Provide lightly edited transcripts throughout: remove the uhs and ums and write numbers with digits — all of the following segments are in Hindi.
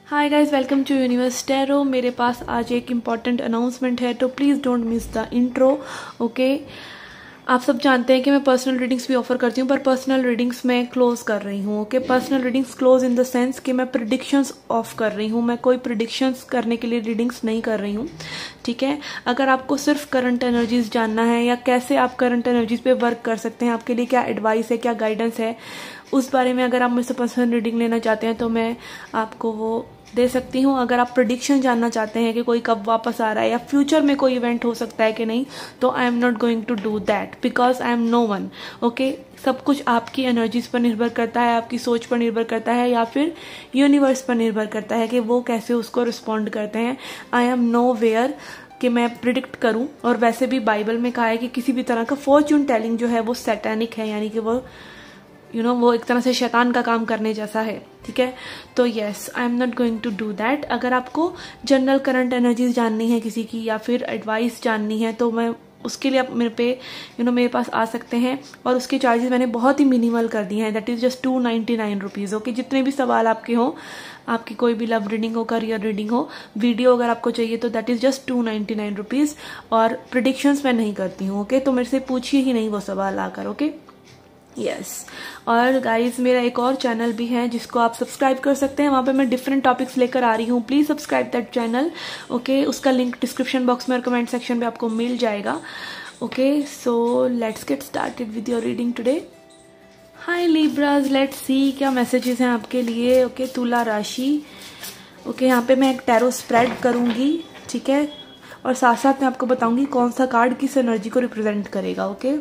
Hi guys, welcome to Universe Tarot. मेरे पास आज एक इम्पॉर्टेंट अनाउंसमेंट है, तो please don't miss the intro. Okay, आप सब जानते हैं कि मैं पर्सनल रीडिंग्स भी ऑफर करती हूँ, पर पर्सनल रीडिंग्स मैं क्लोज कर रही हूँ। Okay, personal readings close in the sense कि मैं प्रिडिक्शंस ऑफ कर रही हूँ। मैं कोई प्रिडिक्शंस करने के लिए रीडिंग्स नहीं कर रही हूँ, ठीक है। अगर आपको सिर्फ करंट एनर्जीज जानना है या कैसे आप करंट एनर्जीज पे वर्क कर सकते हैं, आपके लिए क्या एडवाइस है, क्या गाइडेंस है, उस बारे में अगर आप मुझसे पर्सनल रीडिंग लेना चाहते हैं तो मैं आपको वो दे सकती हूँ। अगर आप प्रेडिक्शन जानना चाहते हैं कि कोई कब वापस आ रहा है या फ्यूचर में कोई इवेंट हो सकता है कि नहीं, तो I am not going to do that because I am no one. Okay, सब कुछ आपकी एनर्जीज पर निर्भर करता है, आपकी सोच पर निर्भर करता है या फिर यूनिवर्स पर निर्भर करता है कि वो कैसे उसको रिस्पॉन्ड करते हैं। आई एम नो वेयर कि मैं प्रिडिक्ट करूं। और वैसे भी बाइबल में कहा है कि किसी भी तरह का फॉर्च्यून टेलिंग जो है वो सैटेनिक है, यानी कि वो वो एक तरह से शैतान का काम करने जैसा है, ठीक है। तो yes, I am not going to do that. अगर आपको जनरल करंट एनर्जीज जाननी है किसी की या फिर एडवाइस जाननी है, तो मैं उसके लिए आप मेरे पे मेरे पास आ सकते हैं। और उसके चार्जेस मैंने बहुत ही मिनिमल कर दिए हैं, that is just 299 rupees. Okay, जितने भी सवाल आपके हों, आपकी कोई भी लव रीडिंग हो, करियर रीडिंग हो, वीडियो अगर आपको चाहिए तो दैट इज जस्ट 299 रुपीज़। और प्रिडिक्शंस मैं नहीं करती हूँ। ओके, तो मेरे से पूछिए ही नहीं वो सवाल आकर। Okay, yes. और गाइज, मेरा एक और चैनल भी है जिसको आप सब्सक्राइब कर सकते हैं। वहाँ पे मैं डिफरेंट टॉपिक्स लेकर आ रही हूँ। Please subscribe that channel. Okay, उसका लिंक डिस्क्रिप्शन बॉक्स में और कमेंट सेक्शन में आपको मिल जाएगा। Okay, so let's get started with your reading today. Hi लिब्राज, let's see क्या मैसेजेस हैं आपके लिए। ओके, तुला राशि। ओके, यहाँ पे मैं एक टैरो स्प्रेड करूंगी, ठीक है, और साथ साथ मैं आपको बताऊंगी कौन सा कार्ड किस एनर्जी को रिप्रेजेंट करेगा। ओके,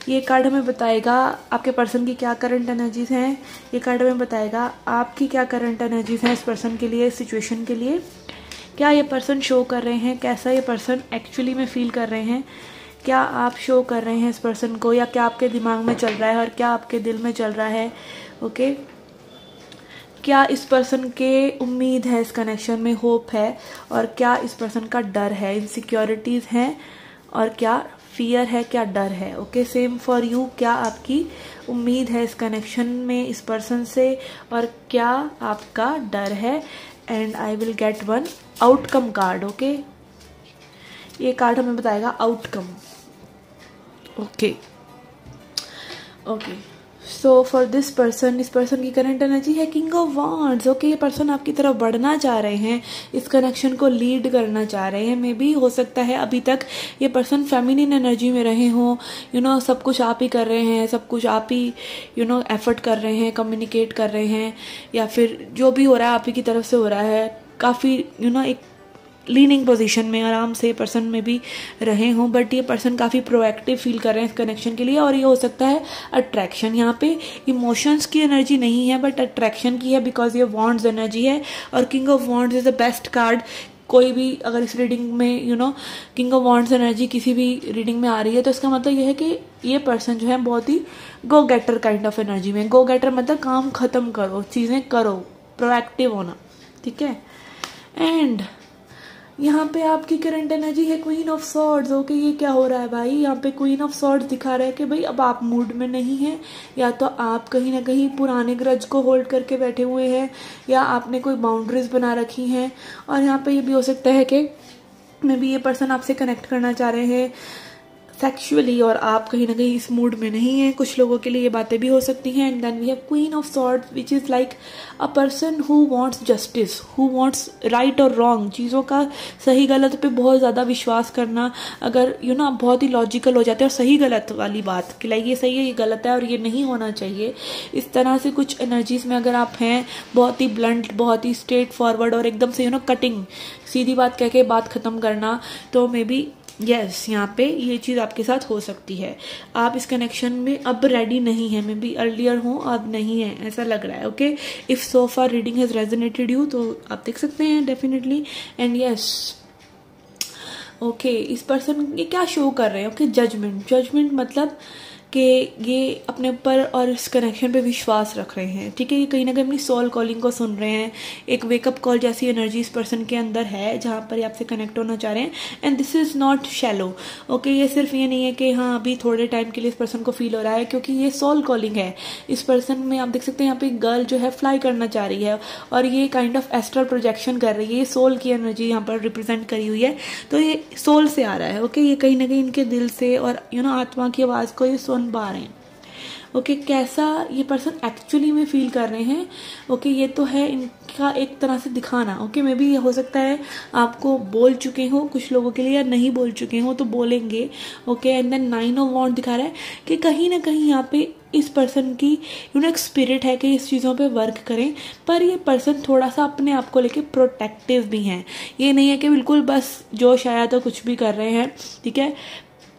ये कार्ड हमें बताएगा आपके पर्सन की क्या करंट एनर्जीज हैं। ये कार्ड हमें बताएगा आपकी क्या करंट एनर्जीज हैं इस पर्सन के लिए, सिचुएशन के लिए। क्या ये पर्सन शो कर रहे हैं, कैसा ये पर्सन एक्चुअली में फील कर रहे हैं, क्या आप शो कर रहे हैं इस पर्सन को, या क्या आपके दिमाग में चल रहा है और क्या आपके दिल में चल रहा है। ओके, क्या इस पर्सन के उम्मीद है, इस कनेक्शन में होप है, और क्या इस पर्सन का डर है, इनसिक्योरिटीज हैं, और क्या फियर है, क्या डर है। Okay, same for you. क्या आपकी उम्मीद है इस कनेक्शन में इस पर्सन से, और क्या आपका डर है। And I will get one outcome card. Okay, ये कार्ड हमें बताएगा outcome. Okay okay, so for this person, इस पर्सन की करंट एनर्जी है किंग ऑफ वॉन्ड्स। ओके, ये पर्सन आपकी तरफ बढ़ना चाह रहे हैं, इस कनेक्शन को लीड करना चाह रहे हैं। मे बी हो सकता है अभी तक ये पर्सन फेमिनिन एनर्जी में रहे हों, सब कुछ आप ही कर रहे हैं, सब कुछ आप ही एफर्ट कर रहे हैं, कम्युनिकेट कर रहे हैं, या फिर जो भी हो रहा है आप ही की तरफ से हो रहा है। काफ़ी एक लीनिंग पोजीशन में आराम से पर्सन में भी रहे हों, बट ये पर्सन काफ़ी प्रोएक्टिव फील कर रहे हैं इस कनेक्शन के लिए। और ये हो सकता है अट्रैक्शन, यहाँ पे इमोशंस की एनर्जी नहीं है बट अट्रैक्शन की है, बिकॉज ये वॉन्ड्स एनर्जी है। और king of wands is the best card. कोई भी अगर इस रीडिंग में किंग ऑफ वॉन्ड्स एनर्जी किसी भी रीडिंग में आ रही है, तो इसका मतलब ये है कि ये पर्सन जो है बहुत ही गो गेटर काइंड ऑफ एनर्जी में। गो गेटर मतलब काम खत्म करो, चीज़ें करो, प्रोएक्टिव होना, ठीक है। एंड यहाँ पे आपकी करंट एनर्जी है क्वीन ऑफ सॉर्ड्स। ओके, ये क्या हो रहा है भाई, यहाँ पे क्वीन ऑफ सॉर्ड्स दिखा रहा है कि भाई अब आप मूड में नहीं हैं, या तो आप कहीं ना कहीं पुराने ग्रज को होल्ड करके बैठे हुए हैं, या आपने कोई बाउंड्रीज बना रखी हैं। और यहाँ पे ये भी हो सकता है कि मे बी ये पर्सन आपसे कनेक्ट करना चाह रहे हैं सेक्सुअली, और आप कहीं ना कहीं इस मूड में नहीं है। कुछ लोगों के लिए ये बातें भी हो सकती हैं। And then we have queen of swords, which is like a person who wants justice, who wants right और रॉन्ग, चीज़ों का सही गलत पे बहुत ज़्यादा विश्वास करना। अगर आप बहुत ही लॉजिकल हो जाते हैं और सही गलत वाली बात कि लाइक ये सही है, ये गलत है और ये नहीं होना चाहिए, इस तरह से कुछ एनर्जीज में अगर आप हैं, बहुत ही ब्लंट, बहुत ही स्ट्रेट फॉरवर्ड और एकदम से कटिंग, सीधी बात कह के बात खत्म करना, तो मे बी यस, यहाँ पे ये चीज़ आपके साथ हो सकती है। आप इस कनेक्शन में अब रेडी नहीं है, मे बी अर्लियर हो, अब नहीं है, ऐसा लग रहा है। Okay, if so far reading has resonated you, तो आप देख सकते हैं डेफिनेटली। एंड यस, ओके, इस पर्सन ये क्या शो कर रहे हैं। Okay, judgement. जजमेंट मतलब कि ये अपने ऊपर और इस कनेक्शन पे विश्वास रख रहे हैं, ठीक है। ये कहीं ना कहीं अपनी सोल कॉलिंग को सुन रहे हैं, एक वेकअप कॉल जैसी एनर्जी इस पर्सन के अंदर है जहाँ पर ये आपसे कनेक्ट होना चाह रहे हैं। And this is not shallow, okay. ये सिर्फ ये नहीं है कि हाँ अभी थोड़े टाइम के लिए इस पर्सन को फील हो रहा है, क्योंकि ये सोल कॉलिंग है। इस पर्सन में आप देख सकते हैं यहाँ पे गर्ल जो है फ्लाई करना चाह रही है और ये काइंड ऑफ एस्ट्रल प्रोजेक्शन कर रही है। ये सोल की एनर्जी यहाँ पर रिप्रेजेंट करी हुई है, तो ये सोल से आ रहा है, ओके। ये कहीं ना कहीं इनके दिल से और आत्मा की आवाज़ को ये सुन पा रहे हैं, ओके। कैसा ये पर्सन एक्चुअली में फील कर रहे हैं, ओके। ये तो है इनका एक तरह से दिखाना, ओके। मे बी ये हो सकता है आपको बोल चुके हो कुछ लोगों के लिए, या नहीं बोल चुके हो तो बोलेंगे, ओके। एंड देन 9 ऑफ वॉन्ड दिखा रहा है कि कहीं ना कहीं यहाँ पे इस पर्सन की एक स्पिरिट है कि इस चीज़ों पे वर्क करें, पर ये पर्सन थोड़ा सा अपने आप को लेके प्रोटेक्टिव भी हैं। ये नहीं है कि बिल्कुल बस जोश आया तो कुछ भी कर रहे हैं, ठीक है।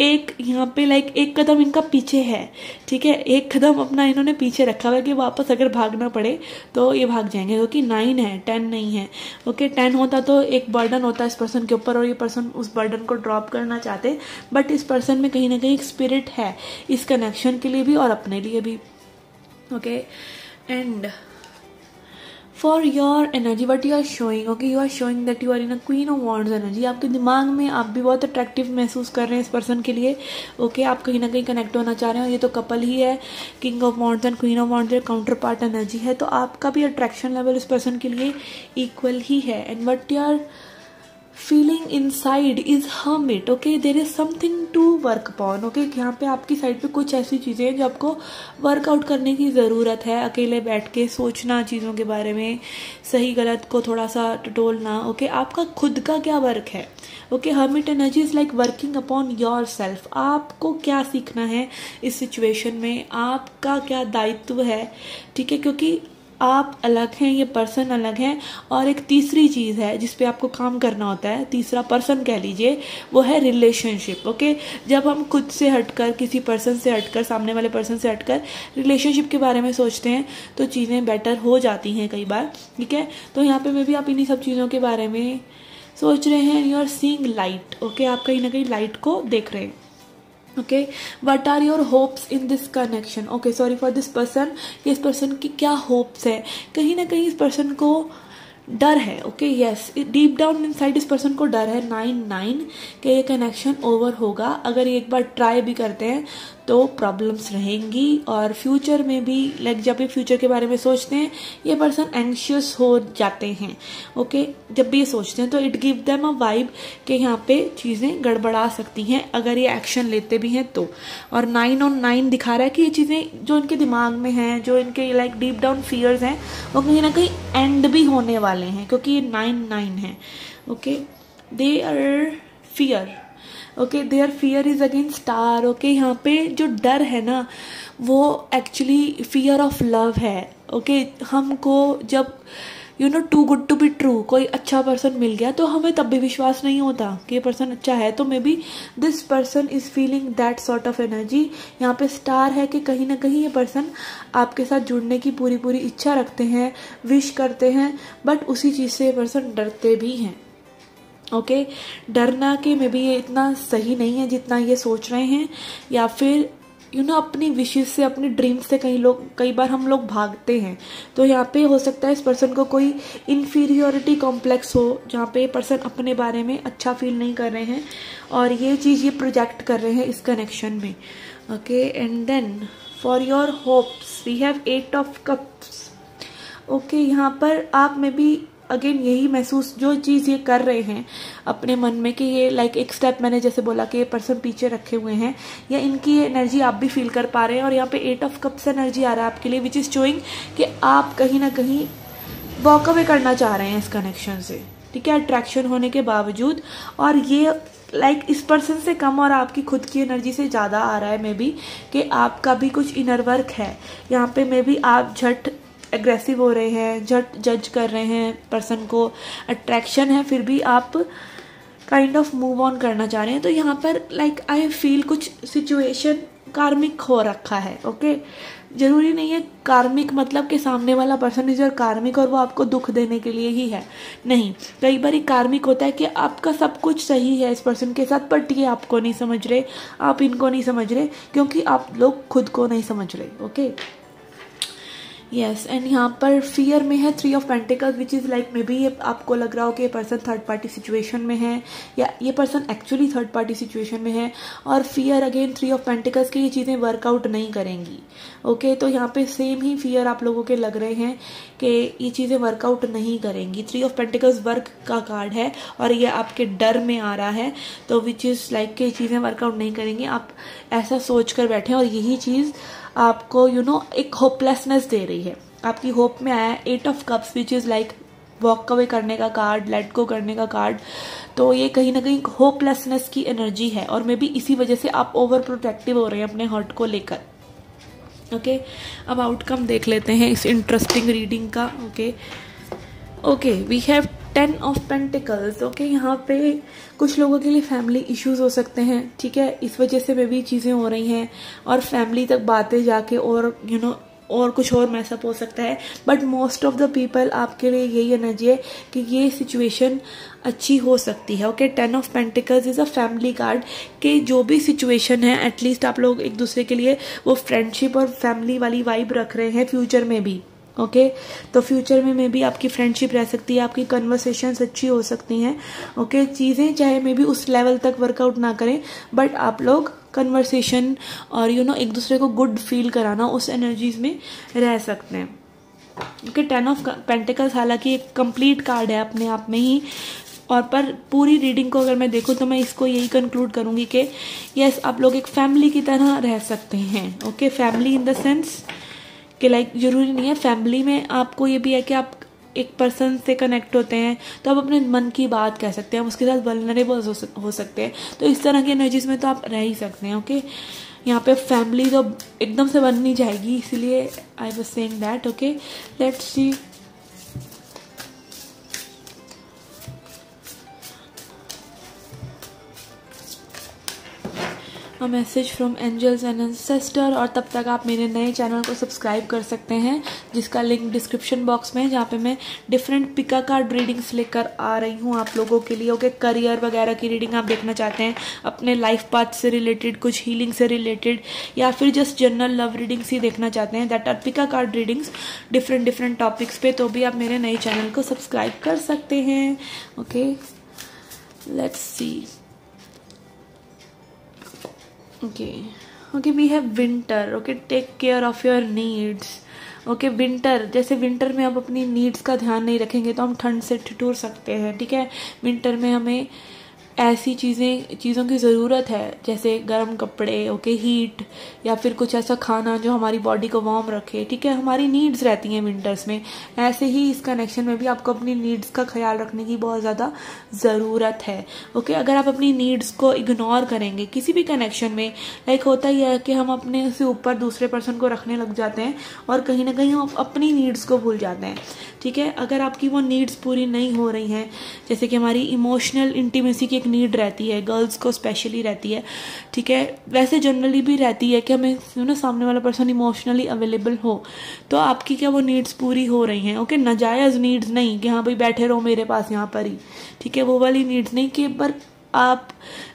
एक यहाँ पे एक कदम इनका पीछे है, ठीक है। एक कदम अपना इन्होंने पीछे रखा हुआ है कि वापस अगर भागना पड़े तो ये भाग जाएंगे, क्योंकि 9 है, 10 नहीं है, ओके। 10 होता तो एक बर्डन होता इस पर्सन के ऊपर और ये पर्सन उस बर्डन को ड्रॉप करना चाहते, बट इस पर्सन में कहीं ना कहीं एक स्पिरिट है इस कनेक्शन के लिए भी और अपने लिए भी, okay. And for your energy what you are showing, okay, you are showing that you are in a queen of wands energy. आपके दिमाग में आप भी बहुत अट्रैक्टिव महसूस कर रहे हैं इस पर्सन के लिए, ओके। आप कहीं ना कहीं कनेक्ट होना चाह रहे हो, ये तो कपल ही है, king of wands and queen of wands counter part energy है, तो आपका भी अट्रैक्शन लेवल इस पर्सन के लिए इक्वल ही है। And what you are feeling inside is hermit, okay. There is something to work upon, okay. यहाँ पे आपकी साइड पे कुछ ऐसी चीजें हैं जो आपको वर्कआउट करने की जरूरत है, अकेले बैठ के सोचना चीजों के बारे में, सही गलत को थोड़ा सा टटोलना, ओके। आपका खुद का क्या वर्क है, okay. Hermit energy is like working upon your self. आपको क्या सीखना है इस सिचुएशन में, आपका क्या दायित्व है, ठीक है, क्योंकि आप अलग हैं, ये पर्सन अलग है। और एक तीसरी चीज़ है जिस पे आपको काम करना होता है, तीसरा पर्सन कह लीजिए, वो है रिलेशनशिप, ओके। जब हम खुद से हटकर, किसी पर्सन से हटकर, सामने वाले पर्सन से हटकर रिलेशनशिप के बारे में सोचते हैं तो चीज़ें बेटर हो जाती हैं कई बार, ठीक है। तो यहाँ पे मैं भी आप इन्हीं सब चीज़ों के बारे में सोच रहे हैं। You are seeing light, okay. आप कहीं ना कहीं लाइट को देख रहे हैं, okay. What are your hopes in this connection, okay. Sorry for this person, इस पर्सन की क्या होप्स है, कहीं ना कहीं इस पर्सन को डर है, okay. Yes, deep down inside इस पर्सन को डर है 9 कि ये कनेक्शन ओवर होगा। अगर ये एक बार ट्राई भी करते हैं तो प्रॉब्लम्स रहेंगी, और फ्यूचर में भी जब ये फ्यूचर के बारे में सोचते हैं ये पर्सन एंशियस हो जाते हैं, ओके। जब भी ये सोचते हैं तो it give them a vibe कि यहाँ पे चीज़ें गड़बड़ा सकती हैं अगर ये एक्शन लेते भी हैं तो। और 9 on 9 दिखा रहा है कि ये चीज़ें जो इनके दिमाग में हैं, जो इनके डीप डाउन फियर्स हैं, वो कहीं ना कहीं एंड भी होने वाले हैं, क्योंकि ये 9 है, okay. They are fear, okay, there fear is again star, okay. यहाँ पे जो डर है ना वो एक्चुअली फियर ऑफ लव है, ओके। हमको जब too good to be true कोई अच्छा पर्सन मिल गया तो हमें तब भी विश्वास नहीं होता कि ये पर्सन अच्छा है, तो may be this person is feeling that sort of energy. यहाँ पे स्टार है कि कहीं ना कहीं ये पर्सन आपके साथ जुड़ने की पूरी इच्छा रखते हैं, विश करते हैं, बट उसी चीज़ से ये पर्सन डरते भी हैं, ओके। डरना कि मे बी ये इतना सही नहीं है जितना ये सोच रहे हैं, या फिर अपनी विशेष से, अपनी ड्रीम से कई बार हम लोग भागते हैं। तो यहाँ पे हो सकता है इस पर्सन को कोई इन्फीरियोरिटी कॉम्प्लेक्स हो, जहाँ पे पर्सन अपने बारे में अच्छा फील नहीं कर रहे हैं और ये चीज़ ये प्रोजेक्ट कर रहे हैं इस कनेक्शन में, okay. And then for your hopes we have 8 of cups, okay. यहाँ पर आप में भी अगेन यही महसूस, जो चीज़ ये कर रहे हैं अपने मन में कि ये एक स्टेप मैंने जैसे बोला कि ये पर्सन पीछे रखे हुए हैं, या इनकी एनर्जी आप भी फील कर पा रहे हैं। और यहाँ पे 8 ऑफ कप्स एनर्जी आ रहा है आपके लिए, विच इज़ शोइंग कि आप कहीं ना कहीं वॉक अवे करना चाह रहे हैं इस कनेक्शन से, ठीक है, अट्रैक्शन होने के बावजूद। और ये इस पर्सन से कम और आपकी खुद की एनर्जी से ज़्यादा आ रहा है मे बी कि आपका भी कुछ इनर वर्क है यहाँ पे। मे बी आप झट एग्रेसिव हो रहे हैं, झट जज कर रहे हैं पर्सन को, अट्रैक्शन है फिर भी आप काइंड ऑफ मूव ऑन करना चाह रहे हैं। तो यहाँ पर आई फील कुछ सिचुएशन कार्मिक हो रखा है, ओके। जरूरी नहीं है कार्मिक मतलब कि सामने वाला पर्सन इज योर कार्मिक और वो आपको दुख देने के लिए ही है, नहीं। कई बार कार्मिक होता है कि आपका सब कुछ सही है इस पर्सन के साथ, बट ये आपको नहीं समझ रहे, आप इनको नहीं समझ रहे, क्योंकि आप लोग खुद को नहीं समझ रहे। Okay, yes. एंड यहाँ पर फियर में है 3 of pentacles, which is like may be आपको लग रहा हो कि ये पर्सन थर्ड पार्टी सिचुएशन में है, या ये person actually third party situation में है। और फियर अगेन 3 ऑफ पेंटिकल्स की ये चीज़ें वर्कआउट नहीं करेंगी। ओके, तो यहाँ पे सेम ही फियर आप लोगों के लग रहे हैं कि ये चीज़ें वर्कआउट नहीं करेंगी। 3 ऑफ पेंटिकल्स वर्क का कार्ड है और ये आपके डर में आ रहा है, तो विच इज़ लाइक कि चीज़ें वर्कआउट नहीं करेंगी, आप ऐसा सोच कर बैठे और यही चीज़ आपको एक होपलेसनेस दे रही है। आपकी होप में आया 8 of cups, which is like walk away करने का कार्ड, लेट गो करने का कार्ड। तो ये कहीं ना कहीं होपलेसनेस की एनर्जी है और मे बी इसी वजह से आप ओवर प्रोटेक्टिव हो रहे हैं अपने हर्ट को लेकर। ओके, अब आउटकम देख लेते हैं इस इंटरेस्टिंग रीडिंग का। Okay, we have 10 of pentacles. Okay, यहाँ पे कुछ लोगों के लिए फैमिली इश्यूज हो सकते हैं, ठीक है, इस वजह से भी चीज़ें हो रही हैं और फैमिली तक बातें जाके और और कुछ और मैसअप हो सकता है। But most of the people आपके लिए यही एनर्जी है कि ये सिचुएशन अच्छी हो सकती है। Okay, 10 of pentacles is a family card कि जो भी सिचुएशन है एटलीस्ट आप लोग एक दूसरे के लिए वो फ्रेंडशिप और फैमिली वाली वाइब रख रहे हैं फ्यूचर में भी। ओके, तो फ्यूचर में भी आपकी फ्रेंडशिप रह सकती है, आपकी कन्वर्सेशंस अच्छी हो सकती हैं। ओके, चीज़ें चाहे मे बी उस लेवल तक वर्कआउट ना करें, बट आप लोग कन्वर्सेशन और एक दूसरे को गुड फील कराना, उस एनर्जीज में रह सकते हैं। ओके, 10 ऑफ पेंटिकल्स हालांकि एक कंप्लीट कार्ड है अपने आप में ही, और पर पूरी रीडिंग को अगर मैं देखूँ तो मैं इसको यही कंक्लूड करूँगी कि यस, आप लोग एक फैमिली की तरह रह सकते हैं। Okay, family in the sense कि लाइक जरूरी नहीं है, फैमिली में आपको ये भी है कि आप एक पर्सन से कनेक्ट होते हैं तो आप अपने मन की बात कह सकते हैं, उसके साथ वल्नरेबल हो सकते हैं, तो इस तरह की एनर्जीज में तो आप रह ही सकते हैं। ओके, यहाँ पे फैमिली तो एकदम से बन नहीं जाएगी, इसलिए I was saying that. Okay, let's see. A message from angels and ancestor. और तब तक आप मेरे नए चैनल को सब्सक्राइब कर सकते हैं, जिसका लिंक डिस्क्रिप्शन बॉक्स में है, जहाँ पे मैं डिफरेंट पिका कार्ड रीडिंग्स लेकर आ रही हूँ आप लोगों के लिए। ओके, करियर वगैरह की रीडिंग आप देखना चाहते हैं, अपने लाइफ पाथ से रिलेटेड, कुछ हीलिंग से रिलेटेड, या फिर जस्ट जनरल लव रीडिंग्स ही देखना चाहते हैं, that are pick a card readings different topics पे, तो भी आप मेरे नए चैनल को सब्सक्राइब कर सकते हैं। Okay, let's C. Okay, we have winter. Okay, take care of your needs. Okay, winter, जैसे विंटर में आप अपनी नीड्स का ध्यान नहीं रखेंगे तो हम ठंड से ठिठुर सकते हैं, ठीक है। विंटर में हमें ऐसी चीज़ों की ज़रूरत है, जैसे गर्म कपड़े, ओके, हीट, या फिर कुछ ऐसा खाना जो हमारी बॉडी को वार्म रखे, ठीक है। हमारी नीड्स रहती हैं विंटर्स में। ऐसे ही इस कनेक्शन में भी आपको अपनी नीड्स का ख्याल रखने की बहुत ज़्यादा ज़रूरत है। ओके, अगर आप अपनी नीड्स को इग्नोर करेंगे किसी भी कनेक्शन में, लाइक होता ही है कि हम अपने से ऊपर दूसरे पर्सन को रखने लग जाते हैं और कहीं ना कहीं हम अपनी नीड्स को भूल जाते हैं, ठीक है। अगर आपकी वो नीड्स पूरी नहीं हो रही हैं, जैसे कि हमारी इमोशनल इंटीमेसी की एक नीड रहती है, गर्ल्स को स्पेशली रहती है, ठीक है, वैसे जनरली भी रहती है कि हमें सामने वाला पर्सन इमोशनली अवेलेबल हो, तो आपकी क्या वो नीड्स पूरी हो रही हैं। ओके, नाजायज़ नीड्स नहीं कि हाँ भाई बैठे रहो मेरे पास यहाँ पर ही, ठीक है, वो वाली नीड्स नहीं कि पर आप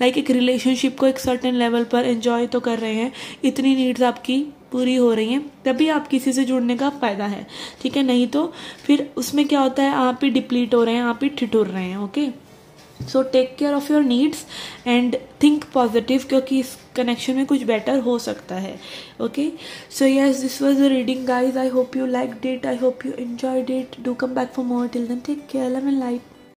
लाइक एक रिलेशनशिप को एक सर्टेन लेवल पर एंजॉय तो कर रहे हैं, इतनी नीड्स आपकी पूरी हो रही हैं, तभी आप किसी से जुड़ने का फायदा है, ठीक है। नहीं तो फिर उसमें क्या होता है, आप ही डिप्लीट हो रहे हैं, आप ही ठिठुर रहे हैं। Okay, so take care of your needs and think positive, क्योंकि इस कनेक्शन में कुछ बेटर हो सकता है। Okay, so yes, this was the reading guys. I hope you liked it, I hope you enjoyed it. Do come back for more. Till then take care, love and light.